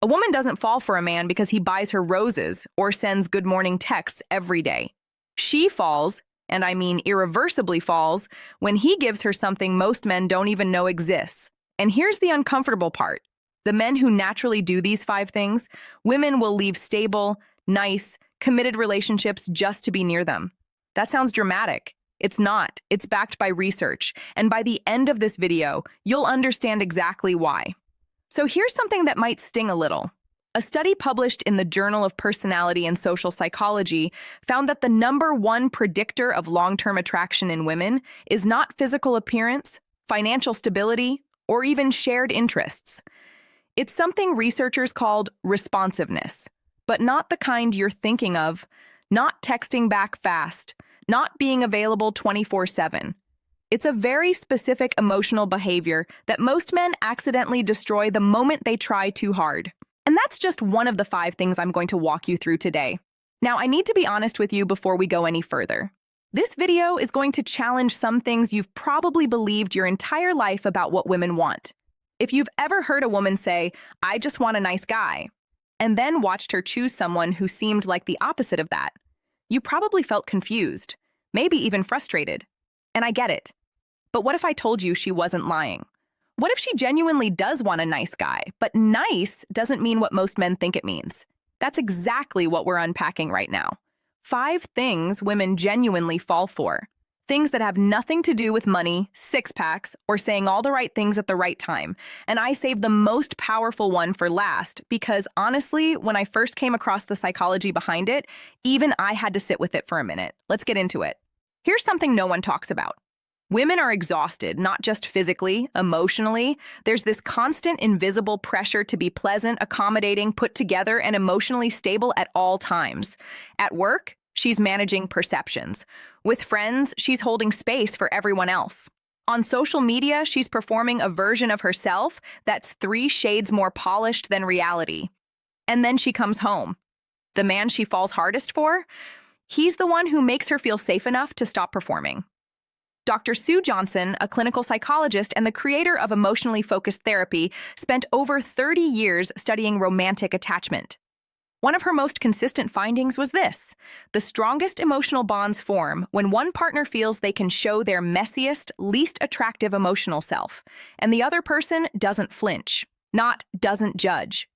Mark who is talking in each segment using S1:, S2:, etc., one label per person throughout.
S1: A woman doesn't fall for a man because he buys her roses or sends good morning texts every day. She falls, and I mean irreversibly falls, when he gives her something most men don't even know exists. And here's the uncomfortable part. The men who naturally do these 5 things, women will leave stable, nice, committed relationships just to be near them. That sounds dramatic. It's not. It's backed by research. And by the end of this video, you'll understand exactly why. So here's something that might sting a little. A study published in the Journal of Personality and Social Psychology found that the #1 predictor of long-term attraction in women is not physical appearance, financial stability, or even shared interests. It's something researchers called responsiveness, but not the kind you're thinking of, not texting back fast, not being available 24/7. It's a very specific emotional behavior that most men accidentally destroy the moment they try too hard. And that's just one of the 5 things I'm going to walk you through today. Now, I need to be honest with you before we go any further. This video is going to challenge some things you've probably believed your entire life about what women want. If you've ever heard a woman say, "I just want a nice guy," and then watched her choose someone who seemed like the opposite of that, you probably felt confused, maybe even frustrated. And I get it. But what if I told you she wasn't lying? What if she genuinely does want a nice guy, but nice doesn't mean what most men think it means? That's exactly what we're unpacking right now. 5 things women genuinely fall for. Things that have nothing to do with money, six-packs, or saying all the right things at the right time. And I saved the most powerful one for last because, honestly, when I first came across the psychology behind it, even I had to sit with it for a minute. Let's get into it. Here's something no one talks about. Women are exhausted, not just physically, emotionally. There's this constant invisible pressure to be pleasant, accommodating, put together, and emotionally stable at all times. At work, she's managing perceptions. With friends, she's holding space for everyone else. On social media, she's performing a version of herself that's 3 shades more polished than reality. And then she comes home. The man she falls hardest for? He's the one who makes her feel safe enough to stop performing. Dr. Sue Johnson, a clinical psychologist and the creator of emotionally focused therapy, spent over 30 years studying romantic attachment. One of her most consistent findings was this: the strongest emotional bonds form when one partner feels they can show their messiest, least attractive emotional self, and the other person doesn't flinch. Not doesn't judge,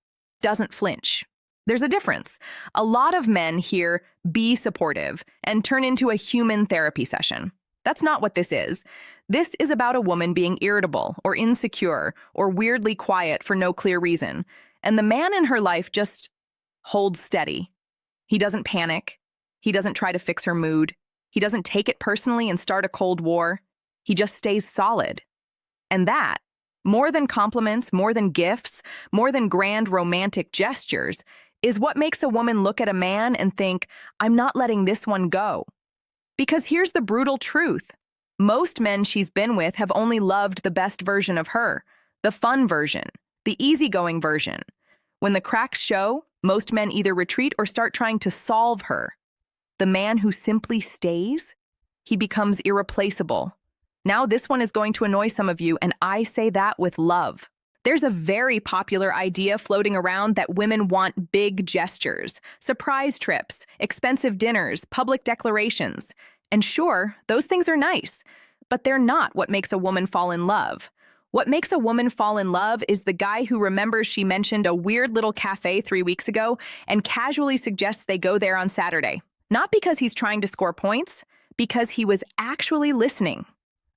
S1: doesn't flinch. There's a difference. A lot of men hear "be supportive" and turn into a human therapy session. That's not what this is. This is about a woman being irritable or insecure or weirdly quiet for no clear reason, and the man in her life just holds steady. He doesn't panic. He doesn't try to fix her mood. He doesn't take it personally and start a cold war. He just stays solid. And that, more than compliments, more than gifts, more than grand romantic gestures, is what makes a woman look at a man and think, "I'm not letting this one go." Because here's the brutal truth. Most men she's been with have only loved the best version of her, the fun version, the easygoing version. When the cracks show, most men either retreat or start trying to solve her. The man who simply stays, he becomes irreplaceable. Now this one is going to annoy some of you, and I say that with love. There's a very popular idea floating around that women want big gestures, surprise trips, expensive dinners, public declarations. And sure, those things are nice, but they're not what makes a woman fall in love. What makes a woman fall in love is the guy who remembers she mentioned a weird little cafe 3 weeks ago and casually suggests they go there on Saturday. Not because he's trying to score points, because he was actually listening.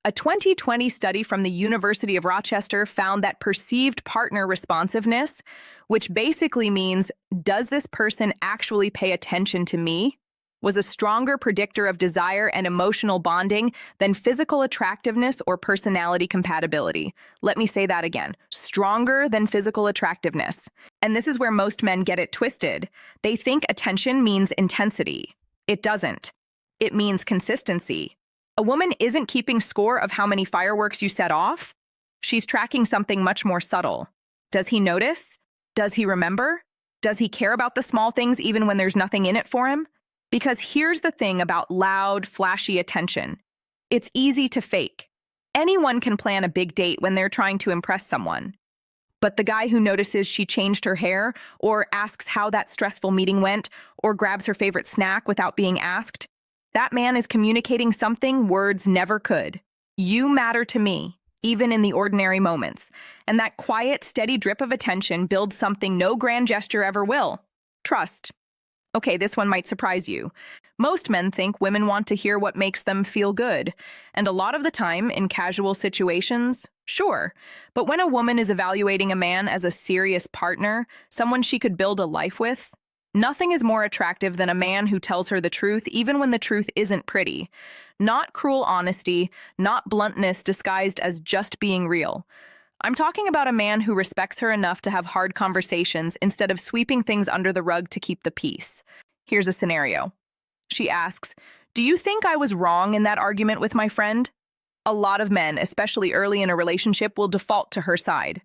S1: A 2020 study from the University of Rochester found that perceived partner responsiveness, which basically means, does this person actually pay attention to me, was a stronger predictor of desire and emotional bonding than physical attractiveness or personality compatibility. Let me say that again. Stronger than physical attractiveness. And this is where most men get it twisted. They think attention means intensity. It doesn't. It means consistency. A woman isn't keeping score of how many fireworks you set off. She's tracking something much more subtle. Does he notice? Does he remember? Does he care about the small things even when there's nothing in it for him? Because here's the thing about loud, flashy attention. It's easy to fake. Anyone can plan a big date when they're trying to impress someone. But the guy who notices she changed her hair, or asks how that stressful meeting went, or grabs her favorite snack without being asked, that man is communicating something words never could. You matter to me, even in the ordinary moments. And that quiet, steady drip of attention builds something no grand gesture ever will. Trust. Okay, this one might surprise you. Most men think women want to hear what makes them feel good. And a lot of the time, in casual situations, sure. But when a woman is evaluating a man as a serious partner, someone she could build a life with, nothing is more attractive than a man who tells her the truth even when the truth isn't pretty. Not cruel honesty, not bluntness disguised as just being real. I'm talking about a man who respects her enough to have hard conversations instead of sweeping things under the rug to keep the peace. Here's a scenario. She asks, "Do you think I was wrong in that argument with my friend?" A lot of men, especially early in a relationship, will default to her side.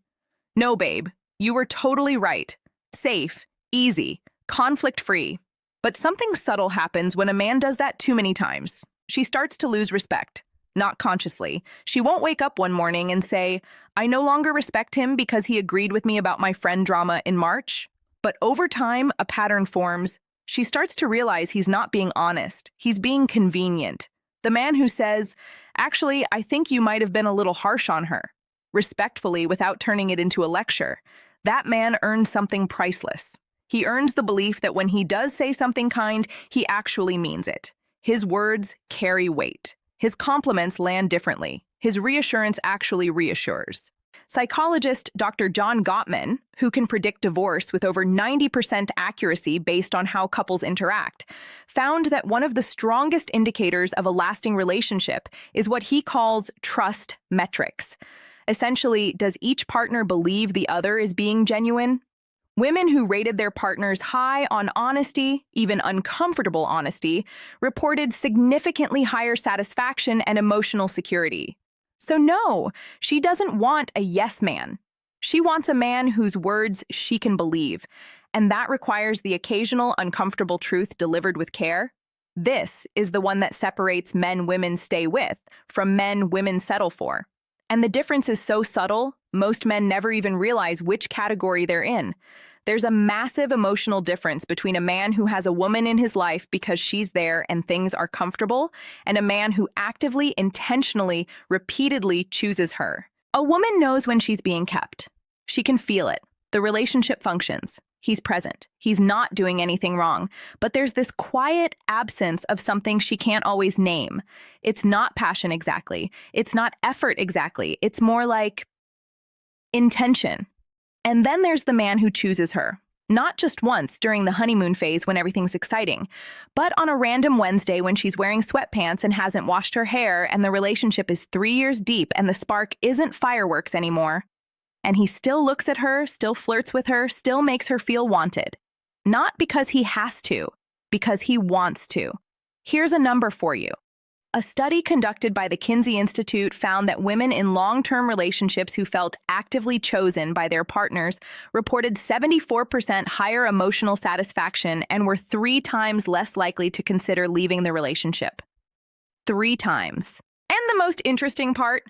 S1: "No, babe, you were totally right. Safe, easy, conflict-free." But something subtle happens when a man does that too many times. She starts to lose respect. Not consciously. She won't wake up one morning and say, "I no longer respect him because he agreed with me about my friend drama in March." But over time, a pattern forms. She starts to realize he's not being honest. He's being convenient. The man who says, "Actually, I think you might have been a little harsh on her," respectfully without turning it into a lecture. That man earns something priceless. He earns the belief that when he does say something kind, he actually means it. His words carry weight. His compliments land differently. His reassurance actually reassures. Psychologist Dr. John Gottman, who can predict divorce with over 90% accuracy based on how couples interact, found that one of the strongest indicators of a lasting relationship is what he calls trust metrics. Essentially, does each partner believe the other is being genuine? Women who rated their partners high on honesty, even uncomfortable honesty, reported significantly higher satisfaction and emotional security. So no, she doesn't want a yes man. She wants a man whose words she can believe, and that requires the occasional uncomfortable truth delivered with care. This is the one that separates men women stay with from men women settle for. And the difference is so subtle, most men never even realize which category they're in. There's a massive emotional difference between a man who has a woman in his life because she's there and things are comfortable, and a man who actively, intentionally, repeatedly chooses her. A woman knows when she's being kept. She can feel it. The relationship functions. He's present. He's not doing anything wrong. But there's this quiet absence of something she can't always name. It's not passion exactly. It's not effort exactly. It's more like intention. And then there's the man who chooses her. Not just once during the honeymoon phase when everything's exciting, but on a random Wednesday when she's wearing sweatpants and hasn't washed her hair and the relationship is 3 years deep and the spark isn't fireworks anymore. And he still looks at her, still flirts with her, still makes her feel wanted. Not because he has to, because he wants to. Here's a number for you. A study conducted by the Kinsey Institute found that women in long-term relationships who felt actively chosen by their partners reported 74% higher emotional satisfaction and were 3 times less likely to consider leaving the relationship. 3 times. And the most interesting part,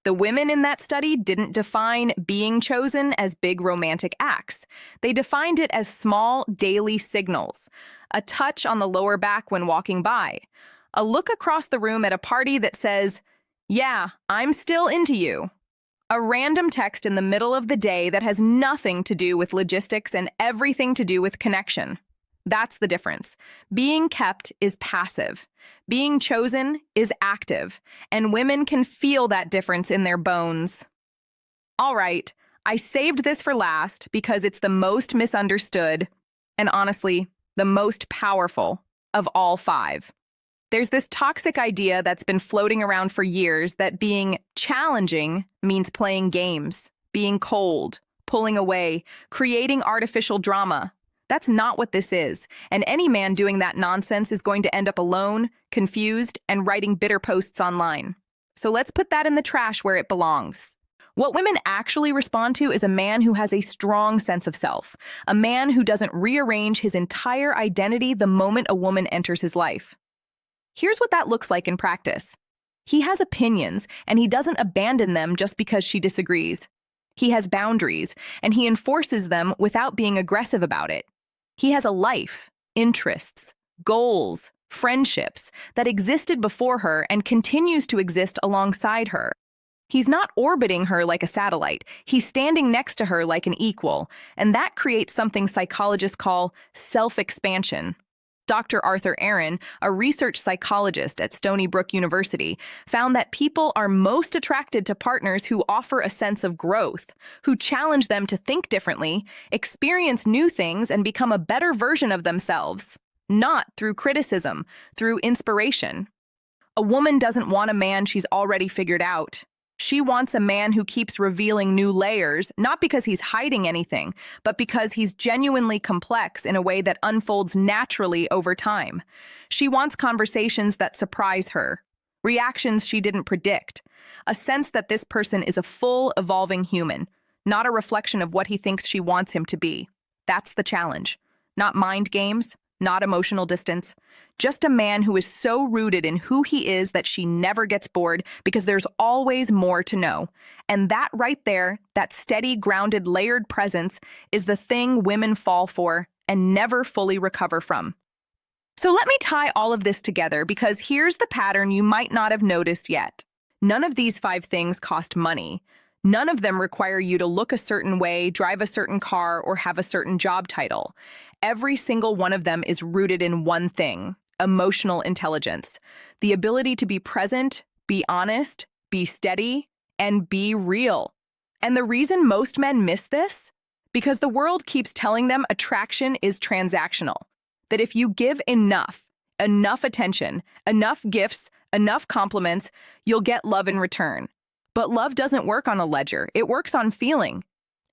S1: the women in that study didn't define being chosen as big romantic acts. They defined it as small daily signals, a touch on the lower back when walking by, a look across the room at a party that says, "Yeah, I'm still into you." A random text in the middle of the day that has nothing to do with logistics and everything to do with connection. That's the difference. Being kept is passive. Being chosen is active, and women can feel that difference in their bones. All right, I saved this for last because it's the most misunderstood and honestly, the most powerful of all 5. There's this toxic idea that's been floating around for years that being challenging means playing games, being cold, pulling away, creating artificial drama. That's not what this is, and any man doing that nonsense is going to end up alone, confused, and writing bitter posts online. So let's put that in the trash where it belongs. What women actually respond to is a man who has a strong sense of self, a man who doesn't rearrange his entire identity the moment a woman enters his life. Here's what that looks like in practice. He has opinions, and he doesn't abandon them just because she disagrees. He has boundaries, and he enforces them without being aggressive about it. He has a life, interests, goals, friendships that existed before her and continues to exist alongside her. He's not orbiting her like a satellite. He's standing next to her like an equal, and that creates something psychologists call self-expansion. Dr. Arthur Aaron, a research psychologist at Stony Brook University, found that people are most attracted to partners who offer a sense of growth, who challenge them to think differently, experience new things, and become a better version of themselves, not through criticism, through inspiration. A woman doesn't want a man she's already figured out. She wants a man who keeps revealing new layers, not because he's hiding anything, but because he's genuinely complex in a way that unfolds naturally over time. She wants conversations that surprise her, reactions she didn't predict, a sense that this person is a full, evolving human, not a reflection of what he thinks she wants him to be. That's the challenge. Not mind games, not emotional distance. Just a man who is so rooted in who he is that she never gets bored because there's always more to know. And that right there, that steady, grounded, layered presence is the thing women fall for and never fully recover from. So let me tie all of this together because here's the pattern you might not have noticed yet. None of these 5 things cost money. None of them require you to look a certain way, drive a certain car, or have a certain job title. Every single one of them is rooted in one thing: emotional intelligence, the ability to be present, be honest, be steady, and be real. And the reason most men miss this? Because the world keeps telling them attraction is transactional, that if you give enough attention, enough gifts, enough compliments, you'll get love in return. But love doesn't work on a ledger, it works on feeling.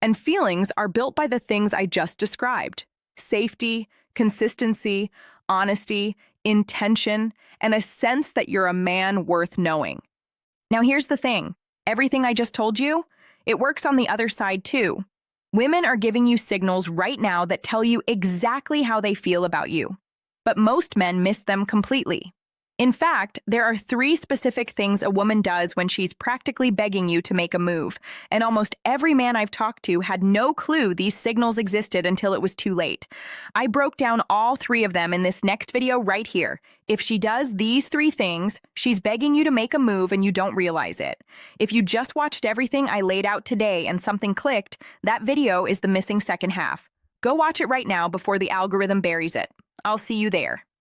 S1: And feelings are built by the things I just described: safety, consistency, honesty, intention, and a sense that you're a man worth knowing. Now here's the thing. Everything I just told you, it works on the other side too. Women are giving you signals right now that tell you exactly how they feel about you. But most men miss them completely. In fact, there are 3 specific things a woman does when she's practically begging you to make a move, and almost every man I've talked to had no clue these signals existed until it was too late. I broke down all 3 of them in this next video right here. If she does these 3 things, she's begging you to make a move and you don't realize it. If you just watched everything I laid out today and something clicked, that video is the missing second half. Go watch it right now before the algorithm buries it. I'll see you there.